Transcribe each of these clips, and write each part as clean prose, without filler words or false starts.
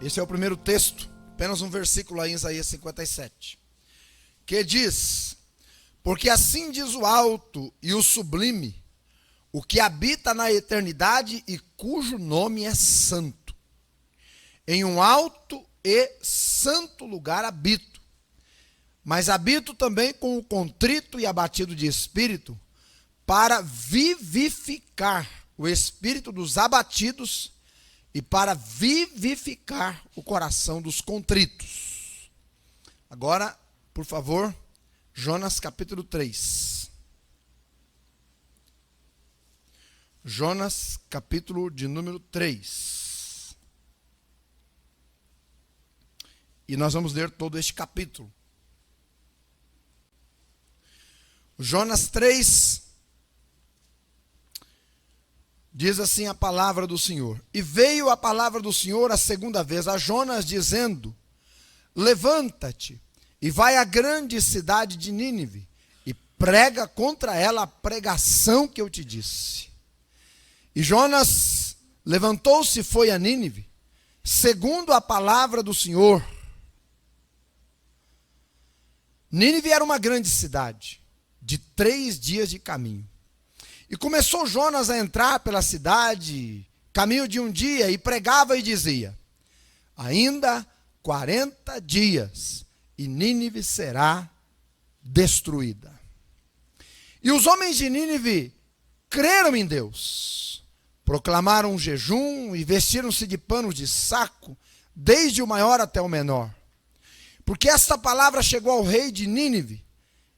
Esse é o primeiro texto, apenas um versículo aí em Isaías 57, que diz: porque assim diz o alto e o sublime, o que habita na eternidade e cujo nome é santo. Em um alto e santo lugar habito, mas habito também com o contrito e abatido de espírito, para vivificar o espírito dos abatidos e para vivificar o coração dos contritos. Agora, por favor, Jonas capítulo 3. Jonas capítulo de número 3. E nós vamos ler todo este capítulo. Jonas 3, diz assim a palavra do Senhor. E veio a palavra do Senhor a segunda vez a Jonas, dizendo: levanta-te e vai à grande cidade de Nínive, e prega contra ela a pregação que eu te disse. E Jonas levantou-se e foi a Nínive, segundo a palavra do Senhor. Nínive era uma grande cidade, de 3 dias de caminho. E começou Jonas a entrar pela cidade, caminho de um dia, e pregava e dizia: ainda 40 dias, e Nínive será destruída. E os homens de Nínive creram em Deus, proclamaram um jejum e vestiram-se de panos de saco, desde o maior até o menor. Porque esta palavra chegou ao rei de Nínive,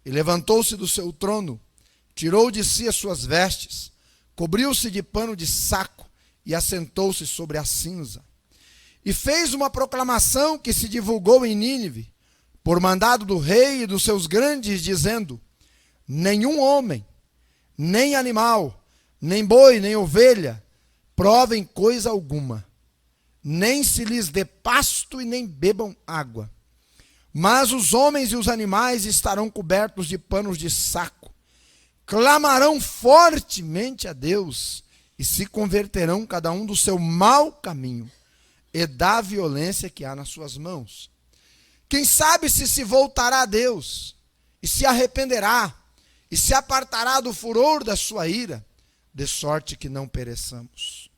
e levantou-se do seu trono, tirou de si as suas vestes, cobriu-se de pano de saco e assentou-se sobre a cinza. E fez uma proclamação que se divulgou em Nínive, por mandado do rei e dos seus grandes, dizendo: nenhum homem, nem animal, nem boi, nem ovelha, provem coisa alguma, nem se lhes dê pasto e nem bebam água. Mas os homens e os animais estarão cobertos de panos de saco, clamarão fortemente a Deus e se converterão cada um do seu mau caminho e da violência que há nas suas mãos. Quem sabe se voltará a Deus e se arrependerá e se apartará do furor da sua ira, de sorte que não pereçamos.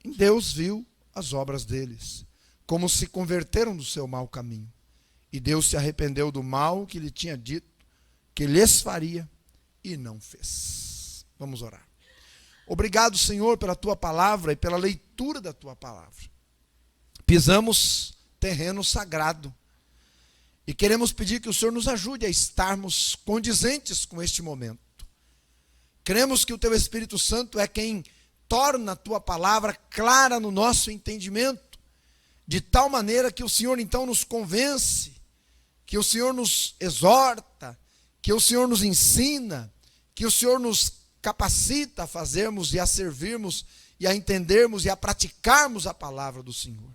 E Deus viu as obras deles, como se converteram do seu mau caminho. E Deus se arrependeu do mal que lhe tinha dito que lhes faria, e não fez. Vamos orar. Obrigado, Senhor, pela tua palavra e pela leitura da tua palavra. Pisamos terreno sagrado e queremos pedir que o Senhor nos ajude a estarmos condizentes com este momento. Cremos que o teu Espírito Santo é quem torna a tua palavra clara no nosso entendimento, de tal maneira que o Senhor então nos convence, que o Senhor nos exorta, que o Senhor nos ensina, que o Senhor nos capacita a fazermos e a servirmos e a entendermos e a praticarmos a palavra do Senhor.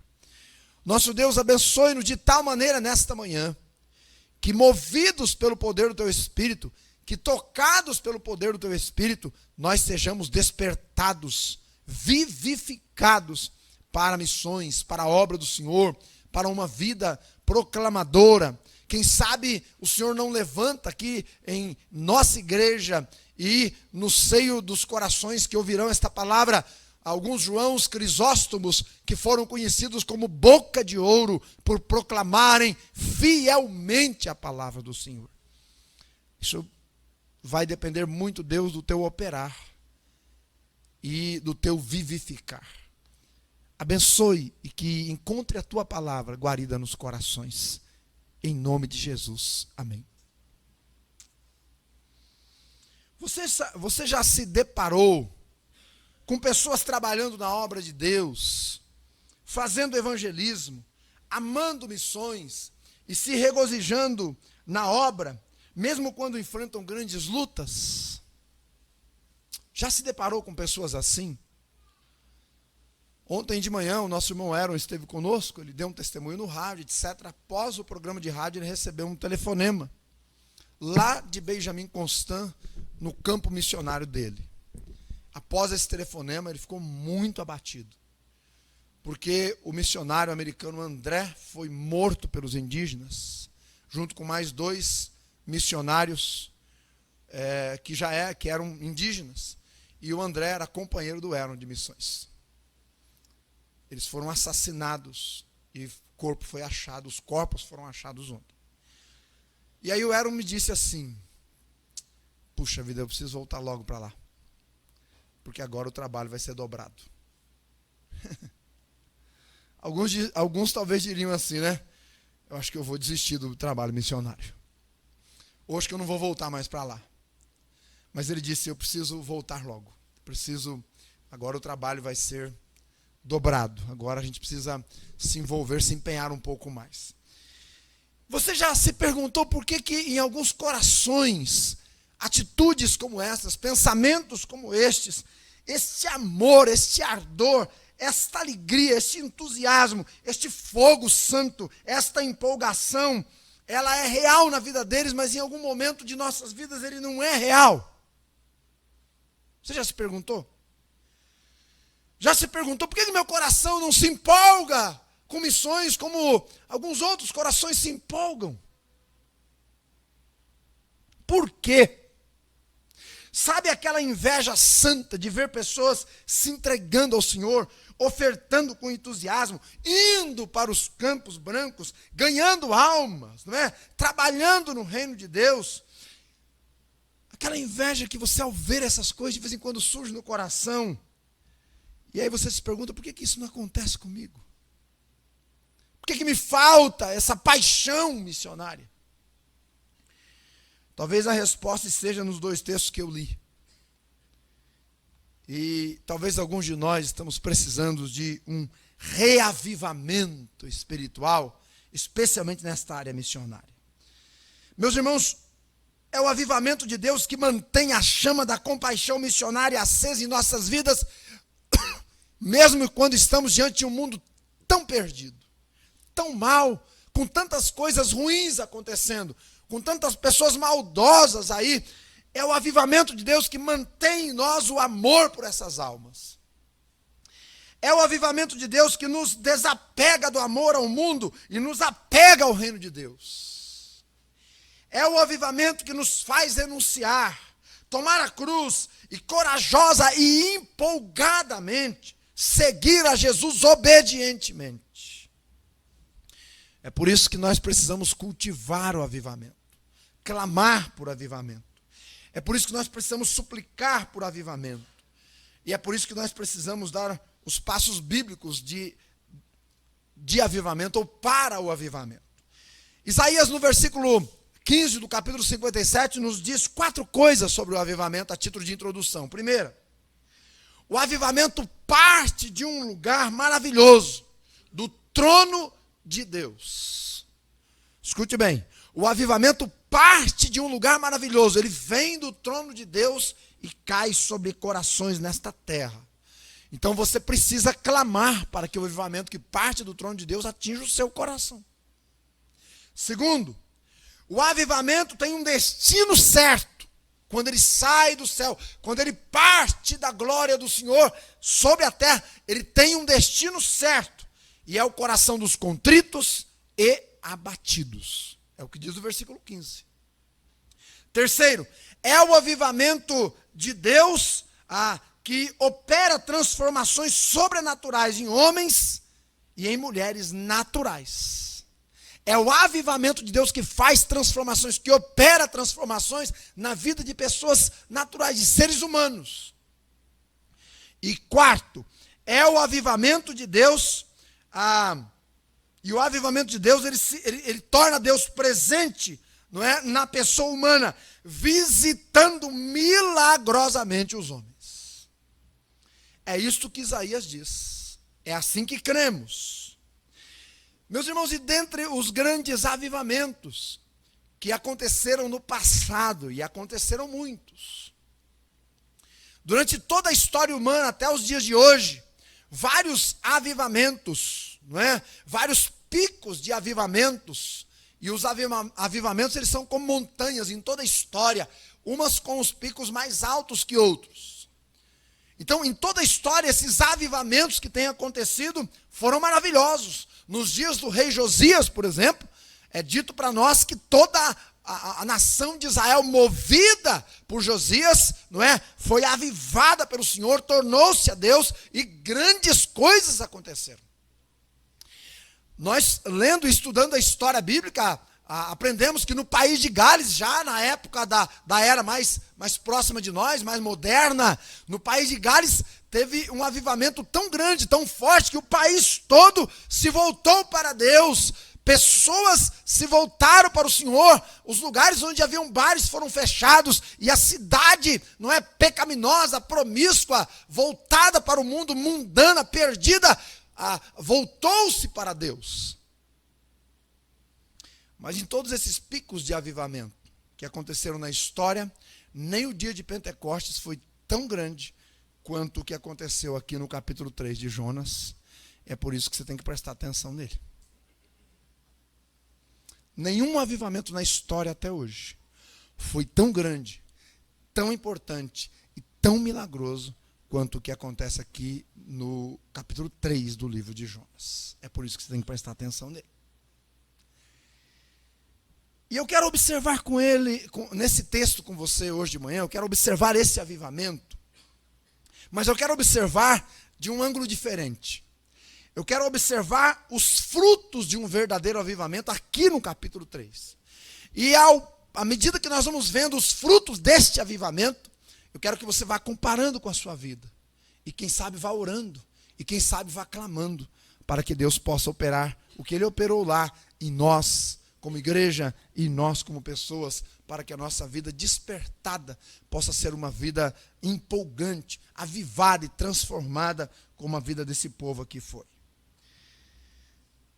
Nosso Deus, abençoe-nos de tal maneira nesta manhã, que movidos pelo poder do teu Espírito, que tocados pelo poder do teu Espírito, nós sejamos despertados, vivificados para missões, para a obra do Senhor, para uma vida proclamadora. Quem sabe o Senhor não levanta aqui em nossa igreja e no seio dos corações que ouvirão esta palavra, alguns Joãos Crisóstomos que foram conhecidos como boca de ouro por proclamarem fielmente a palavra do Senhor. Isso vai depender muito, Deus, do teu operar e do teu vivificar. Abençoe e que encontre a tua palavra guarida nos corações. Em nome de Jesus. Amém. Você já se deparou com pessoas trabalhando na obra de Deus, fazendo evangelismo, amando missões e se regozijando na obra, mesmo quando enfrentam grandes lutas? Já se deparou com pessoas assim? Ontem de manhã, o nosso irmão Aaron esteve conosco, ele deu um testemunho no rádio, etc. Após o programa de rádio, ele recebeu um telefonema, lá de Benjamin Constant, no campo missionário dele. Após esse telefonema, ele ficou muito abatido. porque o missionário americano André foi morto pelos indígenas, junto com mais 2 missionários que eram indígenas. E o André era companheiro do Aaron de missões. Eles foram assassinados e o corpo foi achado, os corpos foram achados ontem. E aí o Aaron me disse assim: puxa vida, eu preciso voltar logo para lá, porque agora o trabalho vai ser dobrado. Alguns talvez diriam assim, né? Eu acho que eu vou desistir do trabalho missionário. Hoje que eu não vou voltar mais para lá. Mas ele disse: eu preciso voltar logo. Agora o trabalho vai ser dobrado. Agora a gente precisa se envolver, se empenhar um pouco mais. Você já se perguntou por que em alguns corações, atitudes como essas, pensamentos como estes, este amor, este ardor, esta alegria, este entusiasmo, este fogo santo, esta empolgação, ela é real na vida deles, mas em algum momento de nossas vidas ele não é real? Você já se perguntou? Já se perguntou por que meu coração não se empolga com missões como alguns outros corações se empolgam? Por quê? Sabe aquela inveja santa de ver pessoas se entregando ao Senhor, ofertando com entusiasmo, indo para os campos brancos, ganhando almas, não é? Trabalhando no reino de Deus. Aquela inveja que você, ao ver essas coisas, de vez em quando surge no coração. E aí você se pergunta: por que isso não acontece comigo? Por que me falta essa paixão missionária? Talvez a resposta esteja nos 2 textos que eu li. E talvez alguns de nós estamos precisando de um reavivamento espiritual, especialmente nesta área missionária. Meus irmãos, é o avivamento de Deus que mantém a chama da compaixão missionária acesa em nossas vidas, mesmo quando estamos diante de um mundo tão perdido, tão mal, com tantas coisas ruins acontecendo, com tantas pessoas maldosas aí. É o avivamento de Deus que mantém em nós o amor por essas almas. É o avivamento de Deus que nos desapega do amor ao mundo e nos apega ao reino de Deus. É o avivamento que nos faz renunciar, tomar a cruz e corajosa e empolgadamente seguir a Jesus obedientemente. É por isso que nós precisamos cultivar o avivamento, clamar por avivamento. É por isso que nós precisamos suplicar por avivamento. E é por isso que nós precisamos dar os passos bíblicos de avivamento ou para o avivamento. Isaías, no versículo 15 do capítulo 57, nos diz 4 coisas sobre o avivamento a título de introdução. Primeira, o avivamento parte de um lugar maravilhoso, do trono de Deus. Escute bem, o avivamento parte de um lugar maravilhoso, ele vem do trono de Deus e cai sobre corações nesta terra. Então você precisa clamar para que o avivamento que parte do trono de Deus atinja o seu coração. Segundo, o avivamento tem um destino certo. Quando ele sai do céu, quando ele parte da glória do Senhor sobre a terra, ele tem um destino certo. E é o coração dos contritos e abatidos. É o que diz o versículo 15. Terceiro, é o avivamento de Deus que opera transformações sobrenaturais em homens e em mulheres naturais. É o avivamento de Deus que faz transformações, que opera transformações na vida de pessoas naturais, de seres humanos. E quarto, é o avivamento de Deus, e o avivamento de Deus, ele torna Deus presente, não é, na pessoa humana, visitando milagrosamente os homens. É isto que Isaías diz. É assim que cremos. Meus irmãos, e dentre os grandes avivamentos que aconteceram no passado, e aconteceram muitos, durante toda a história humana, até os dias de hoje, vários avivamentos, não é? Vários picos de avivamentos, e os avivamentos, eles são como montanhas em toda a história, umas com os picos mais altos que outros. Então, em toda a história, esses avivamentos que têm acontecido foram maravilhosos. Nos dias do rei Josias, por exemplo, é dito para nós que toda a nação de Israel, movida por Josias, não é, foi avivada pelo Senhor, tornou-se a Deus e grandes coisas aconteceram. Nós, lendo e estudando a história bíblica, aprendemos que no país de Gales, já na época da era mais próxima de nós, mais moderna, no país de Gales teve um avivamento tão grande, tão forte, que o país todo se voltou para Deus. Pessoas se voltaram para o Senhor, os lugares onde haviam bares foram fechados, e a cidade, não é, pecaminosa, promíscua, voltada para o mundo, mundana, perdida, voltou-se para Deus. Mas em todos esses picos de avivamento que aconteceram na história, nem o dia de Pentecostes foi tão grande quanto o que aconteceu aqui no capítulo 3 de Jonas. É por isso que você tem que prestar atenção nele. Nenhum avivamento na história até hoje foi tão grande, tão importante e tão milagroso quanto o que acontece aqui no capítulo 3 do livro de Jonas. É por isso que você tem que prestar atenção nele. E eu quero observar nesse texto com você hoje de manhã, eu quero observar esse avivamento, mas eu quero observar de um ângulo diferente. Eu quero observar os frutos de um verdadeiro avivamento aqui no capítulo 3. E à medida que nós vamos vendo os frutos deste avivamento, eu quero que você vá comparando com a sua vida. E quem sabe vá orando, e quem sabe vá clamando, para que Deus possa operar o que Ele operou lá em nós, como igreja, e nós como pessoas, para que a nossa vida despertada possa ser uma vida empolgante, avivada e transformada, como a vida desse povo aqui foi.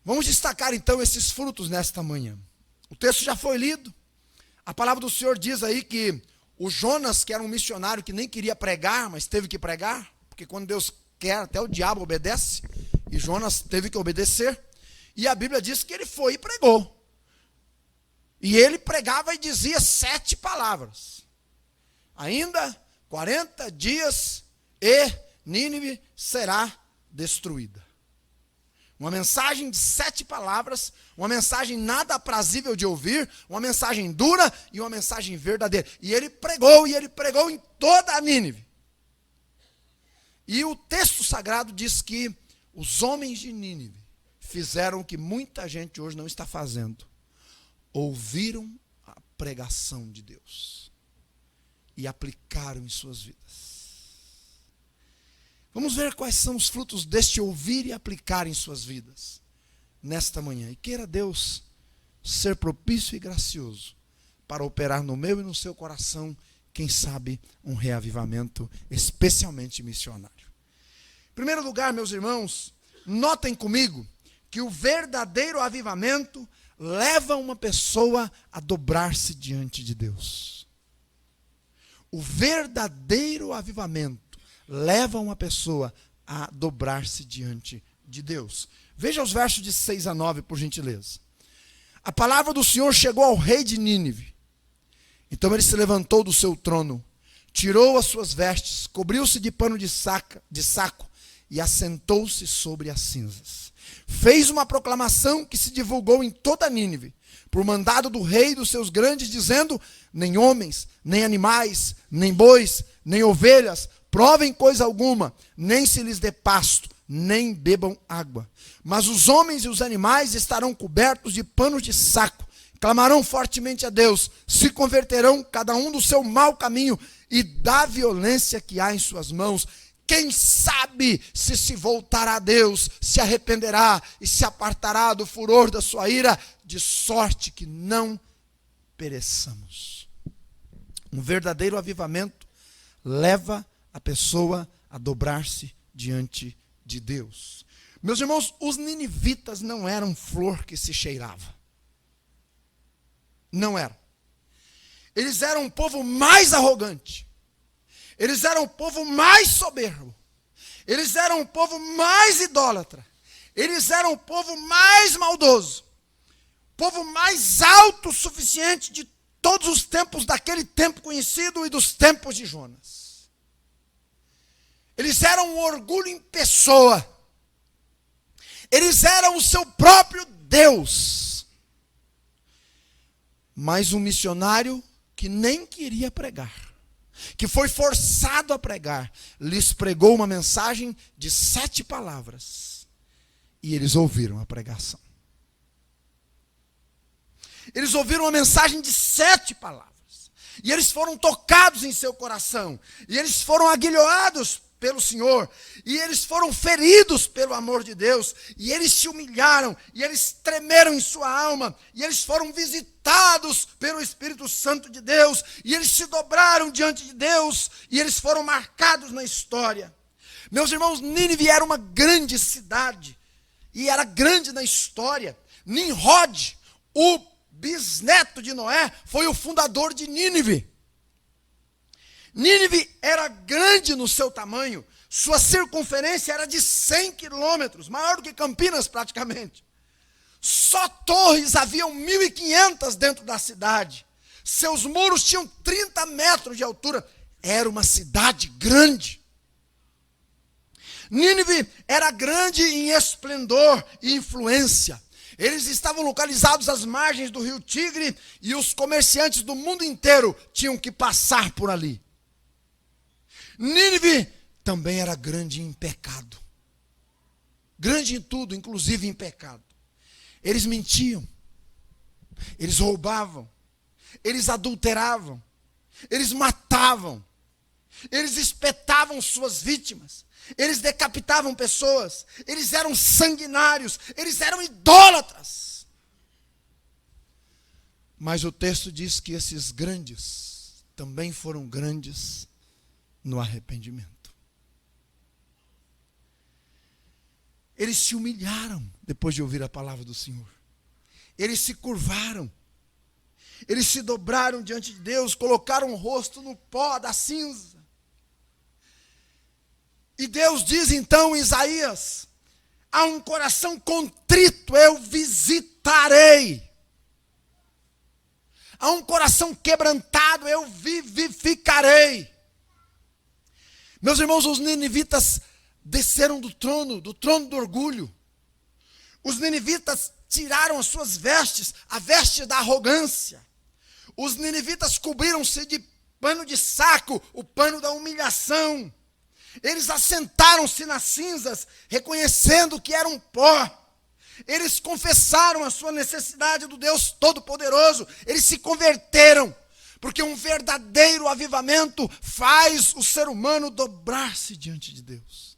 Vamos destacar então esses frutos nesta manhã. O texto já foi lido. A palavra do Senhor diz aí que o Jonas, que era um missionário que nem queria pregar, mas teve que pregar, porque quando Deus quer, até o diabo obedece, e Jonas teve que obedecer. E a Bíblia diz que ele foi e pregou. E ele pregava e dizia 7 palavras. Ainda 40 dias e Nínive será destruída. Uma mensagem de 7 palavras, uma mensagem nada aprazível de ouvir, uma mensagem dura e uma mensagem verdadeira. E ele pregou em toda a Nínive. E o texto sagrado diz que os homens de Nínive fizeram o que muita gente hoje não está fazendo. Ouviram a pregação de Deus e aplicaram em suas vidas. Vamos ver quais são os frutos deste ouvir e aplicar em suas vidas nesta manhã. E queira Deus ser propício e gracioso para operar no meu e no seu coração, quem sabe, um reavivamento especialmente missionário. Em primeiro lugar, meus irmãos, notem comigo que o verdadeiro avivamento leva uma pessoa a dobrar-se diante de Deus. O verdadeiro avivamento leva uma pessoa a dobrar-se diante de Deus. Veja os versos de 6 a 9, por gentileza. A palavra do Senhor chegou ao rei de Nínive. Então ele se levantou do seu trono, tirou as suas vestes, cobriu-se de pano de saco e assentou-se sobre as cinzas. Fez uma proclamação que se divulgou em toda Nínive, por mandado do rei e dos seus grandes, dizendo: nem homens, nem animais, nem bois, nem ovelhas provem coisa alguma, nem se lhes dê pasto, nem bebam água. Mas os homens e os animais estarão cobertos de panos de saco, clamarão fortemente a Deus, se converterão cada um do seu mau caminho e da violência que há em suas mãos. Quem sabe se voltará a Deus, se arrependerá e se apartará do furor da sua ira, de sorte que não pereçamos. Um verdadeiro avivamento leva a pessoa a dobrar-se diante de Deus. Meus irmãos, os ninivitas não eram flor que se cheirava. Não eram. Eles eram o povo mais arrogante. Eles eram o povo mais soberbo. Eles eram o povo mais idólatra. Eles eram o povo mais maldoso. O povo mais autossuficiente de todos os tempos, daquele tempo conhecido e dos tempos de Jonas. Eles eram um orgulho em pessoa. Eles eram o seu próprio Deus. Mas um missionário que nem queria pregar, que foi forçado a pregar, lhes pregou uma mensagem de 7 palavras. E eles ouviram a pregação. Eles ouviram uma mensagem de 7 palavras. E eles foram tocados em seu coração. E eles foram aguilhoados pelo Senhor. E eles foram feridos pelo amor de Deus. E eles se humilharam. E eles tremeram em sua alma. E eles foram visitados pelo Espírito Santo de Deus. E eles se dobraram diante de Deus. E eles foram marcados na história. Meus irmãos, Nínive era uma grande cidade. E era grande na história. Nimrod, o bisneto de Noé, foi o fundador de Nínive. Nínive era grande no seu tamanho, sua circunferência era de 100 quilômetros, maior do que Campinas praticamente. Só torres haviam 1.500 dentro da cidade. Seus muros tinham 30 metros de altura. Era uma cidade grande. Nínive era grande em esplendor e influência. Eles estavam localizados às margens do rio Tigre e os comerciantes do mundo inteiro tinham que passar por ali. Nínive também era grande em pecado. Grande em tudo, inclusive em pecado. Eles mentiam, eles roubavam, eles adulteravam, eles matavam, eles espetavam suas vítimas. Eles decapitavam pessoas, eles eram sanguinários, eles eram idólatras. Mas o texto diz que esses grandes também foram grandes no arrependimento. Eles se humilharam depois de ouvir a palavra do Senhor. Eles se curvaram. Eles se dobraram diante de Deus, colocaram o rosto no pó da cinza. E Deus diz então em Isaías: a um coração contrito eu visitarei. A um coração quebrantado eu vivificarei. Meus irmãos, os ninivitas desceram do trono do orgulho. Os ninivitas tiraram as suas vestes, a veste da arrogância. Os ninivitas cobriram-se de pano de saco, o pano da humilhação. Eles assentaram-se nas cinzas, reconhecendo que eram pó. Eles confessaram a sua necessidade do Deus Todo-Poderoso. Eles se converteram, porque um verdadeiro avivamento faz o ser humano dobrar-se diante de Deus.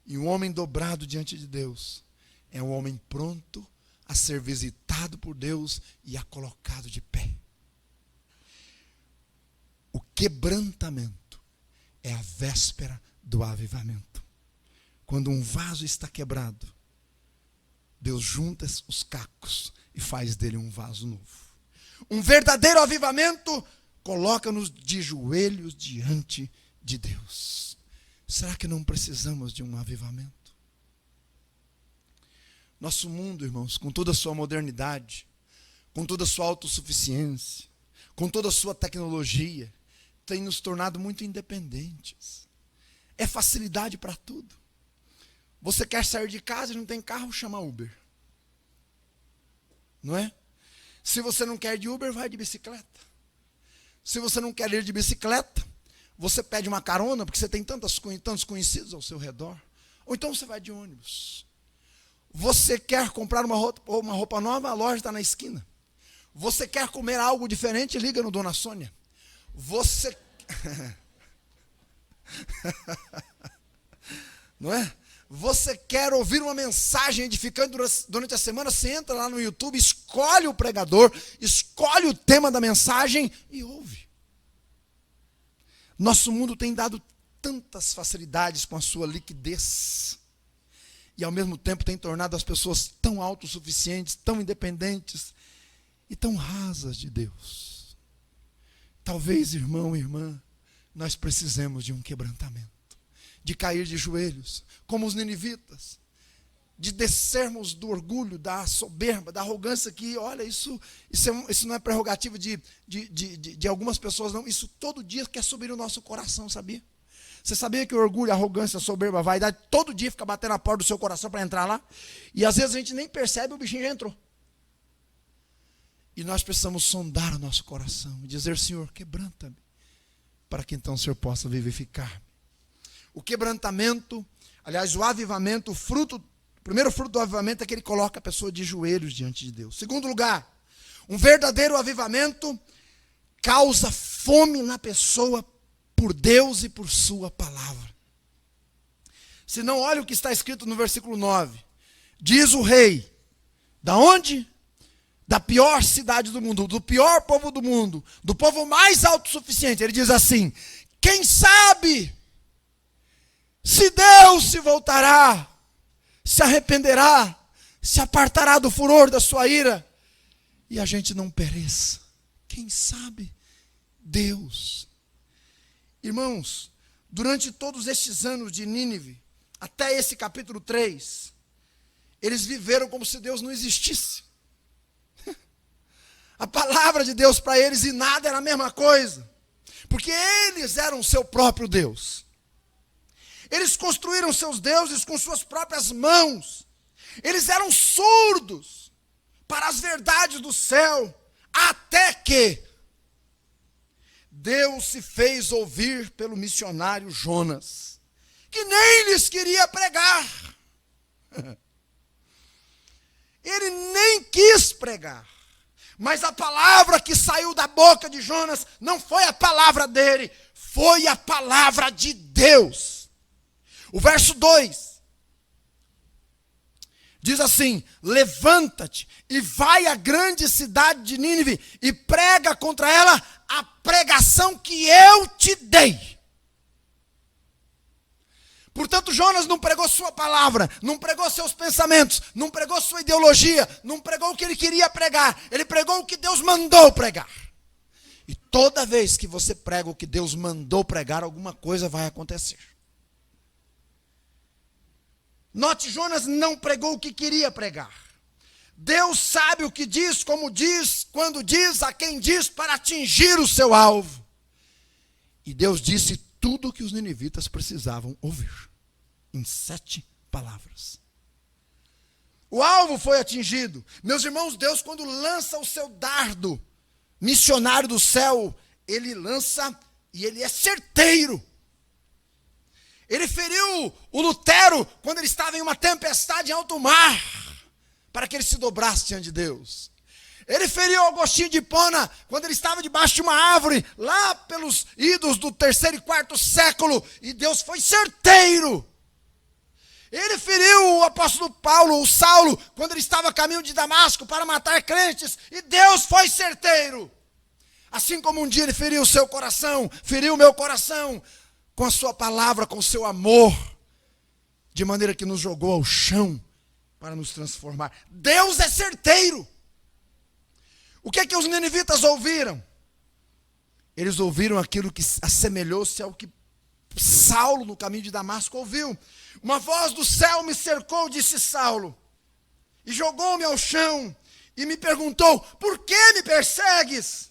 E um homem dobrado diante de Deus é um homem pronto a ser visitado por Deus e a colocado de pé. O quebrantamento é a véspera do avivamento. Quando um vaso está quebrado, Deus junta os cacos e faz dele um vaso novo. Um verdadeiro avivamento coloca-nos de joelhos diante de Deus. Será que não precisamos de um avivamento? Nosso mundo, irmãos, com toda a sua modernidade, com toda a sua autossuficiência, com toda a sua tecnologia, tem nos tornado muito independentes. É facilidade para tudo. Você quer sair de casa e não tem carro, chama Uber. Não é? Se você não quer de Uber, vai de bicicleta. Se você não quer ir de bicicleta, você pede uma carona, porque você tem tantos conhecidos ao seu redor. Ou então você vai de ônibus. Você quer comprar uma roupa nova, a loja está na esquina. Você quer comer algo diferente, liga no Dona Sônia. Você... não é? Você quer ouvir uma mensagem edificante durante a semana, você entra lá no YouTube, escolhe o pregador, escolhe o tema da mensagem e ouve. Nosso mundo tem dado tantas facilidades com a sua liquidez e ao mesmo tempo tem tornado as pessoas tão autossuficientes, tão independentes e tão rasas de Deus. Talvez, irmão e irmã, nós precisemos de um quebrantamento, de cair de joelhos, como os ninivitas, de descermos do orgulho, da soberba, da arrogância, que, olha, isso não é prerrogativa de algumas pessoas, não. Isso todo dia quer subir no nosso coração, sabia? Você sabia que o orgulho, a arrogância, a soberba, a vaidade, todo dia fica batendo na porta do seu coração para entrar lá? E às vezes a gente nem percebe, o bichinho já entrou. E nós precisamos sondar o nosso coração e dizer: Senhor, quebranta-me, para que então o Senhor possa vivificar-me. O quebrantamento, aliás, o avivamento, o primeiro fruto do avivamento é que ele coloca a pessoa de joelhos diante de Deus. Segundo lugar, um verdadeiro avivamento causa fome na pessoa por Deus e por sua palavra. Se não, olha o que está escrito no versículo 9. Diz o rei, da onde? Da pior cidade do mundo, do pior povo do mundo, do povo mais autossuficiente. Ele diz assim: quem sabe se Deus se voltará, se arrependerá, se apartará do furor da sua ira, e a gente não pereça. Quem sabe? Deus. Irmãos, durante todos estes anos de Nínive, até esse capítulo 3, eles viveram como se Deus não existisse. A palavra de Deus para eles e nada era a mesma coisa, porque eles eram o seu próprio Deus. Eles construíram seus deuses com suas próprias mãos. Eles eram surdos para as verdades do céu, até que Deus se fez ouvir pelo missionário Jonas, que nem lhes queria pregar. Ele nem quis pregar. Mas a palavra que saiu da boca de Jonas não foi a palavra dele, foi a palavra de Deus. O verso 2 diz assim: levanta-te e vai à grande cidade de Nínive e prega contra ela a pregação que eu te dei. Portanto, Jonas não pregou sua palavra, não pregou seus pensamentos, não pregou sua ideologia, não pregou o que ele queria pregar, ele pregou o que Deus mandou pregar. E toda vez que você prega o que Deus mandou pregar, alguma coisa vai acontecer. Note, Jonas não pregou o que queria pregar. Deus sabe o que diz, como diz, quando diz, a quem diz, para atingir o seu alvo. E Deus disse tudo o que os ninivitas precisavam ouvir, em 7 palavras. O alvo foi atingido. Meus irmãos, Deus, quando lança o seu dardo missionário do céu, ele lança e ele é certeiro. Ele feriu o Lutero quando ele estava em uma tempestade em alto mar, para que ele se dobrasse diante de Deus. Ele feriu Agostinho de Hipona quando ele estava debaixo de uma árvore, lá pelos idos do 3º e 4º século, e Deus foi certeiro. Ele feriu o apóstolo Paulo, o Saulo, quando ele estava a caminho de Damasco para matar crentes, e Deus foi certeiro. Assim como um dia ele feriu o seu coração, feriu o meu coração, com a sua palavra, com o seu amor, de maneira que nos jogou ao chão para nos transformar. Deus é certeiro. O que é que os ninivitas ouviram? Eles ouviram aquilo que assemelhou-se ao que Saulo, no caminho de Damasco, ouviu. Uma voz do céu me cercou, disse Saulo, e jogou-me ao chão, e me perguntou: por que me persegues?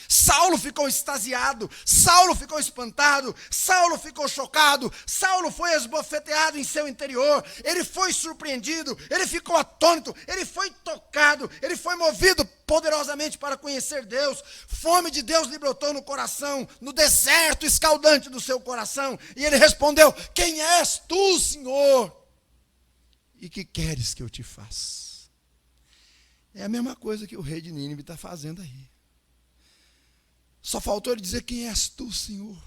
Saulo ficou extasiado, Saulo ficou espantado, Saulo ficou chocado, Saulo foi esbofeteado em seu interior, ele foi surpreendido, ele ficou atônito, ele foi tocado, ele foi movido poderosamente para conhecer Deus. Fome de Deus lhe brotou no coração, no deserto escaldante do seu coração, e ele respondeu: quem és tu, Senhor? E que queres que eu te faça? É a mesma coisa que o rei de Nínive está fazendo aí. Só faltou ele dizer: quem és tu, Senhor?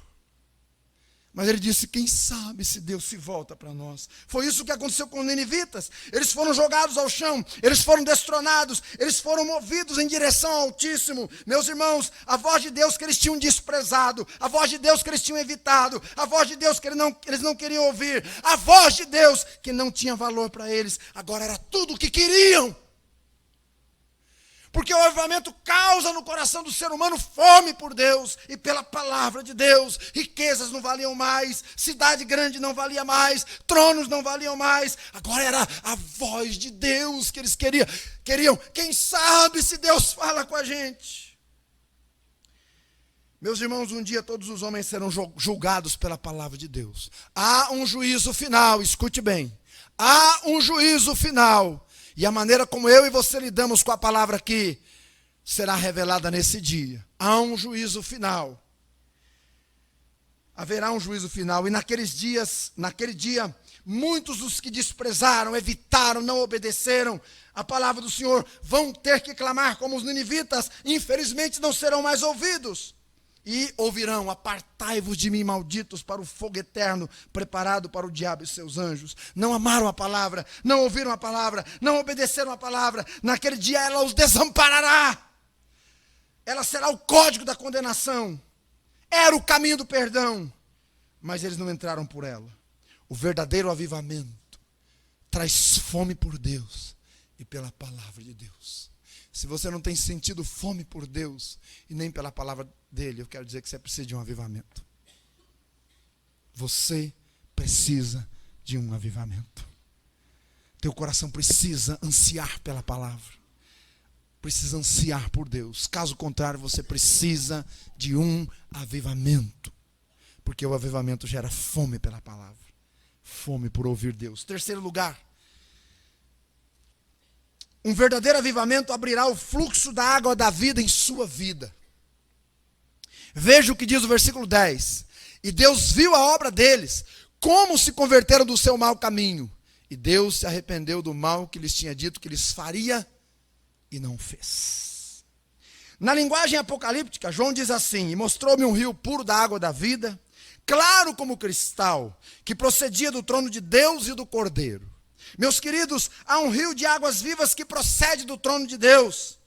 Mas ele disse: quem sabe se Deus se volta para nós. Foi isso que aconteceu com os ninivitas. Eles foram jogados ao chão, eles foram destronados, eles foram movidos em direção ao Altíssimo. Meus irmãos, a voz de Deus que eles tinham desprezado, a voz de Deus que eles tinham evitado, a voz de Deus que eles não queriam ouvir, a voz de Deus que não tinha valor para eles, agora era tudo o que queriam. Porque o avivamento causa no coração do ser humano fome por Deus e pela palavra de Deus. Riquezas não valiam mais, cidade grande não valia mais, tronos não valiam mais. Agora era a voz de Deus que eles queriam. Quem sabe se Deus fala com a gente? Meus irmãos, um dia todos os homens serão julgados pela palavra de Deus. Há um juízo final, escute bem. Há um juízo final. E a maneira como eu e você lidamos com a palavra aqui será revelada nesse dia. Há um juízo final. Haverá um juízo final. E naquele dia, muitos dos que desprezaram, evitaram, não obedeceram a palavra do Senhor vão ter que clamar como os ninivitas. Infelizmente não serão mais ouvidos. E ouvirão: apartai-vos de mim, malditos, para o fogo eterno, preparado para o diabo e seus anjos. Não amaram a palavra, não ouviram a palavra, não obedeceram a palavra. Naquele dia ela os desamparará. Ela será o código da condenação. Era o caminho do perdão, mas eles não entraram por ela. O verdadeiro avivamento traz fome por Deus e pela palavra de Deus. Se você não tem sentido fome por Deus e nem pela palavra dele, eu quero dizer que você precisa de um avivamento. Você precisa de um avivamento. Teu coração precisa ansiar pela palavra. Precisa ansiar por Deus. Caso contrário, você precisa de um avivamento. Porque o avivamento gera fome pela palavra. Fome por ouvir Deus. Terceiro lugar. Um verdadeiro avivamento abrirá o fluxo da água da vida em sua vida. Veja o que diz o versículo 10. E Deus viu a obra deles, como se converteram do seu mau caminho. E Deus se arrependeu do mal que lhes tinha dito que lhes faria e não fez. Na linguagem apocalíptica, João diz assim: e mostrou-me um rio puro da água da vida, claro como cristal, que procedia do trono de Deus e do Cordeiro. Meus queridos, há um rio de águas vivas que procede do trono de Deus.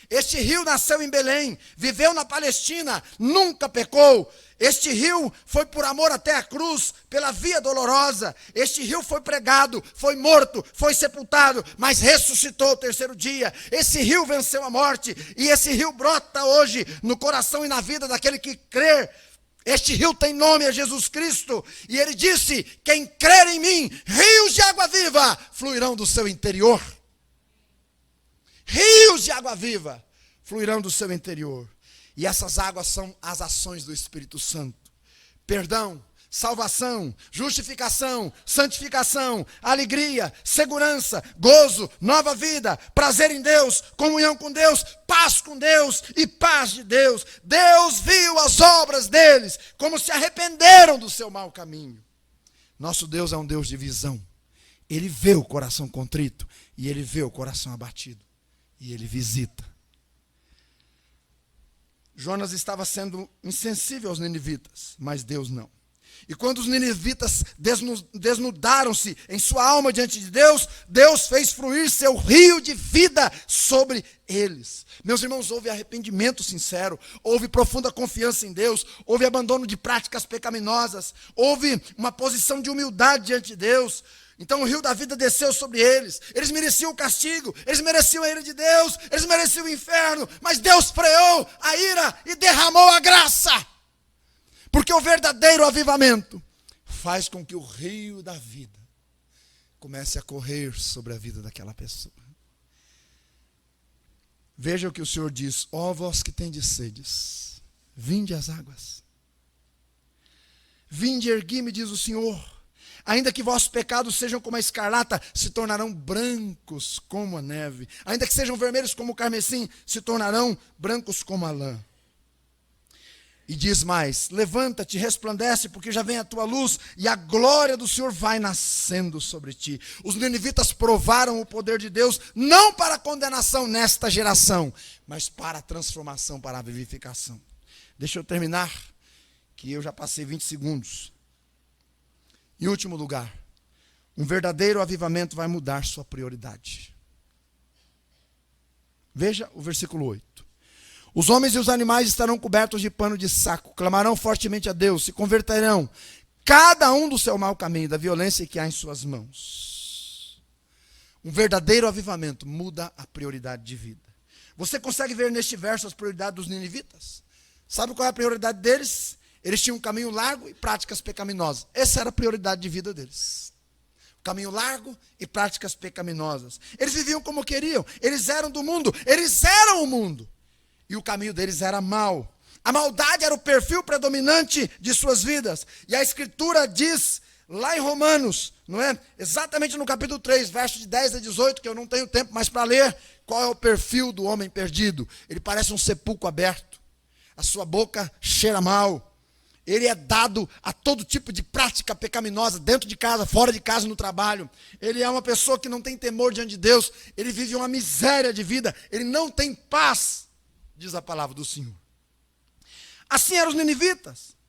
Este rio nasceu em Belém, viveu na Palestina, nunca pecou. Este rio foi por amor até a cruz, pela via dolorosa. Este rio foi pregado, foi morto, foi sepultado, mas ressuscitou ao terceiro dia. Esse rio venceu a morte e esse rio brota hoje no coração e na vida daquele que crê. Este rio tem nome, é Jesus Cristo. E ele disse: quem crer em mim, rios de água viva fluirão do seu interior. Rios de água viva fluirão do seu interior. E essas águas são as ações do Espírito Santo. Perdão, salvação, justificação, santificação, alegria, segurança, gozo, nova vida, prazer em Deus, comunhão com Deus, paz com Deus e paz de Deus. Deus viu as obras deles, como se arrependeram do seu mau caminho. Nosso Deus é um Deus de visão. Ele vê o coração contrito e ele vê o coração abatido. E ele visita. Jonas estava sendo insensível aos ninivitas, mas Deus não. E quando os ninivitas desnudaram-se em sua alma diante de Deus, Deus fez fluir seu rio de vida sobre eles. Meus irmãos, houve arrependimento sincero, houve profunda confiança em Deus, houve abandono de práticas pecaminosas, houve uma posição de humildade diante de Deus. Então o rio da vida desceu sobre eles. Eles mereciam o castigo, eles mereciam a ira de Deus, eles mereciam o inferno, mas Deus freou a ira e derramou a graça. Porque o verdadeiro avivamento faz com que o rio da vida comece a correr sobre a vida daquela pessoa. Veja o que o Senhor diz: ó vós que tendes sedes, vinde às águas. Vinde, ergui-me, diz o Senhor. Ainda que vossos pecados sejam como a escarlata, se tornarão brancos como a neve. Ainda que sejam vermelhos como o carmesim, se tornarão brancos como a lã. E diz mais: levanta-te, resplandece, porque já vem a tua luz, e a glória do Senhor vai nascendo sobre ti. Os ninivitas provaram o poder de Deus, não para a condenação nesta geração, mas para a transformação, para a vivificação. Deixa eu terminar, que eu já passei 20 segundos. Em último lugar, um verdadeiro avivamento vai mudar sua prioridade. Veja o versículo 8. Os homens e os animais estarão cobertos de pano de saco, clamarão fortemente a Deus, se converterão, cada um do seu mau caminho, da violência que há em suas mãos. Um verdadeiro avivamento muda a prioridade de vida. Você consegue ver neste verso as prioridades dos ninivitas? Sabe qual é a prioridade deles? Eles tinham um caminho largo e práticas pecaminosas. Essa era a prioridade de vida deles. Caminho largo e práticas pecaminosas. Eles viviam como queriam. Eles eram do mundo. Eles eram o mundo. E o caminho deles era mau. A maldade era o perfil predominante de suas vidas. E a Escritura diz, lá em Romanos, não é? Exatamente no capítulo 3, versos de 10 a 18, que eu não tenho tempo mais para ler, qual é o perfil do homem perdido. Ele parece um sepulcro aberto. A sua boca cheira mal. Ele é dado a todo tipo de prática pecaminosa, dentro de casa, fora de casa, no trabalho. Ele é uma pessoa que não tem temor diante de Deus. Ele vive uma miséria de vida. Ele não tem paz, diz a palavra do Senhor. Assim eram os ninivitas.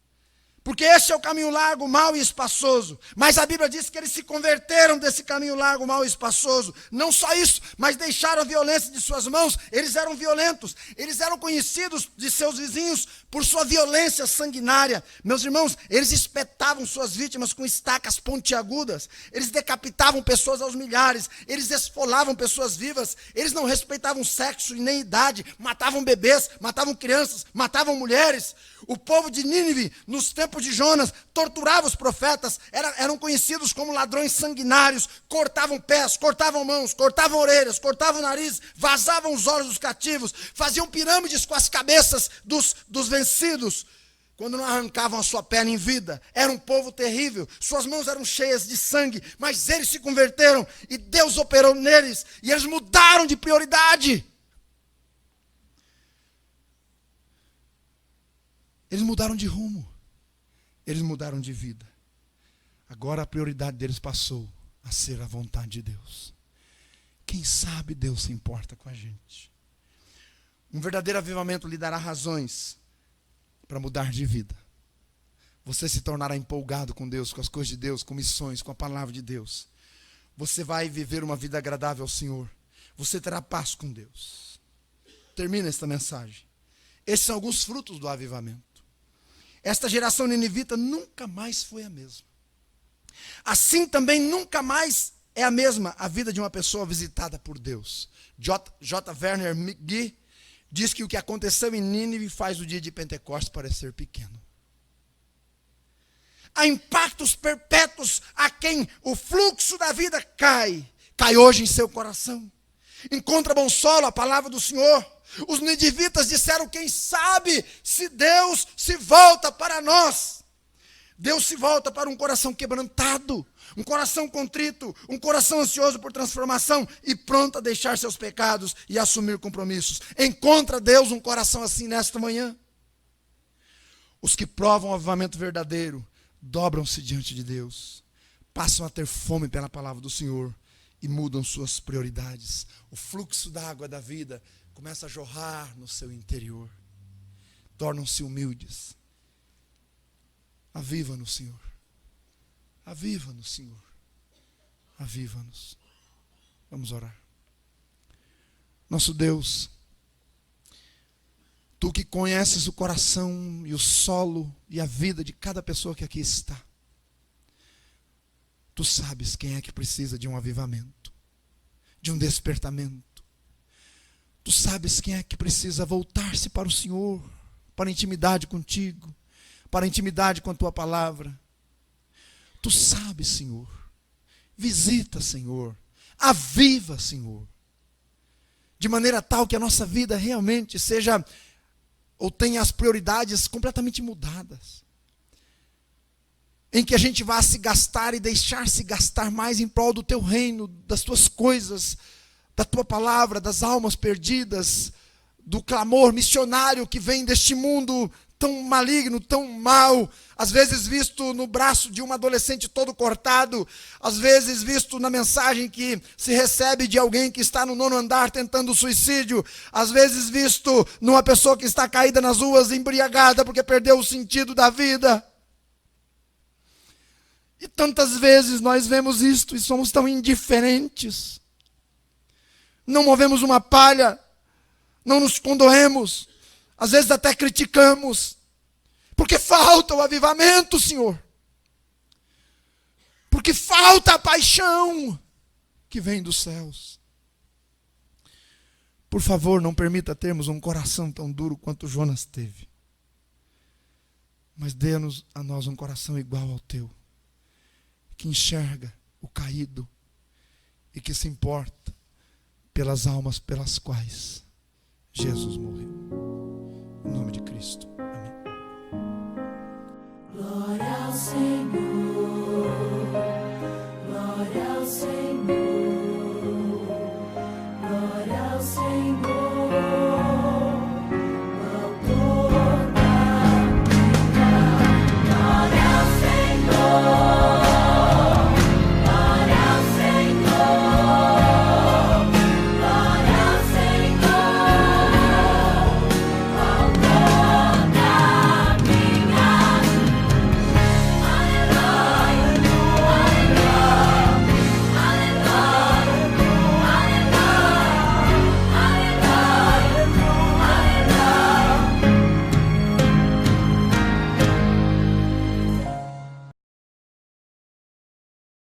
Porque este é o caminho largo, mau e espaçoso. Mas a Bíblia diz que eles se converteram desse caminho largo, mau e espaçoso. Não só isso, mas deixaram a violência de suas mãos. Eles eram violentos. Eles eram conhecidos de seus vizinhos por sua violência sanguinária. Meus irmãos, eles espetavam suas vítimas com estacas pontiagudas. Eles decapitavam pessoas aos milhares. Eles esfolavam pessoas vivas. Eles não respeitavam sexo e nem idade. Matavam bebês, matavam crianças, matavam mulheres. O povo de Nínive, nos tempos de Jonas, torturava os profetas, eram conhecidos como ladrões sanguinários, cortavam pés, cortavam mãos, cortavam orelhas, cortavam nariz, vazavam os olhos dos cativos, faziam pirâmides com as cabeças dos vencidos, quando não arrancavam a sua perna em vida. Era um povo terrível, suas mãos eram cheias de sangue, mas eles se converteram e Deus operou neles, e eles mudaram de prioridade. Eles mudaram de rumo. Eles mudaram de vida. Agora a prioridade deles passou a ser a vontade de Deus. Quem sabe Deus se importa com a gente. Um verdadeiro avivamento lhe dará razões para mudar de vida. Você se tornará empolgado com Deus, com as coisas de Deus, com missões, com a palavra de Deus. Você vai viver uma vida agradável ao Senhor. Você terá paz com Deus. Termina esta mensagem. Esses são alguns frutos do avivamento. Esta geração ninivita nunca mais foi a mesma. Assim também nunca mais é a mesma a vida de uma pessoa visitada por Deus. J. Verner McGee diz que o que aconteceu em Nínive faz o dia de Pentecostes parecer pequeno. Há impactos perpétuos a quem o fluxo da vida cai hoje em seu coração. Encontra bom solo a palavra do Senhor. Os ninivitas disseram: quem sabe se Deus se volta para nós. Deus se volta para um coração quebrantado, um coração contrito, um coração ansioso por transformação e pronto a deixar seus pecados e assumir compromissos. Encontra Deus um coração assim nesta manhã. Os que provam o avivamento verdadeiro dobram-se diante de Deus, passam a ter fome pela palavra do Senhor e mudam suas prioridades. O fluxo da água da vida começa a jorrar no seu interior. Tornam-se humildes. Aviva-nos, Senhor. Aviva-nos, Senhor. Aviva-nos. Vamos orar. Nosso Deus, Tu que conheces o coração e o solo e a vida de cada pessoa que aqui está. Tu sabes quem é que precisa de um avivamento, de um despertamento. Tu sabes quem é que precisa voltar-se para o Senhor, para a intimidade contigo, para a intimidade com a Tua palavra. Tu sabes, Senhor. Visita, Senhor. Aviva, Senhor. De maneira tal que a nossa vida realmente seja, ou tenha as prioridades completamente mudadas. Em que a gente vá se gastar e deixar-se gastar mais em prol do Teu reino, das Tuas coisas, da Tua palavra, das almas perdidas, do clamor missionário que vem deste mundo tão maligno, tão mau, às vezes visto no braço de um adolescente todo cortado, às vezes visto na mensagem que se recebe de alguém que está no 9º andar tentando suicídio, às vezes visto numa pessoa que está caída nas ruas embriagada porque perdeu o sentido da vida. E tantas vezes nós vemos isto e somos tão indiferentes. Não movemos uma palha, não nos condoemos, às vezes até criticamos, porque falta o avivamento, Senhor. Porque falta a paixão que vem dos céus. Por favor, não permita termos um coração tão duro quanto Jonas teve. Mas dê-nos a nós um coração igual ao teu, que enxerga o caído e que se importa pelas almas pelas quais Jesus morreu. Em nome de Cristo. Senhor.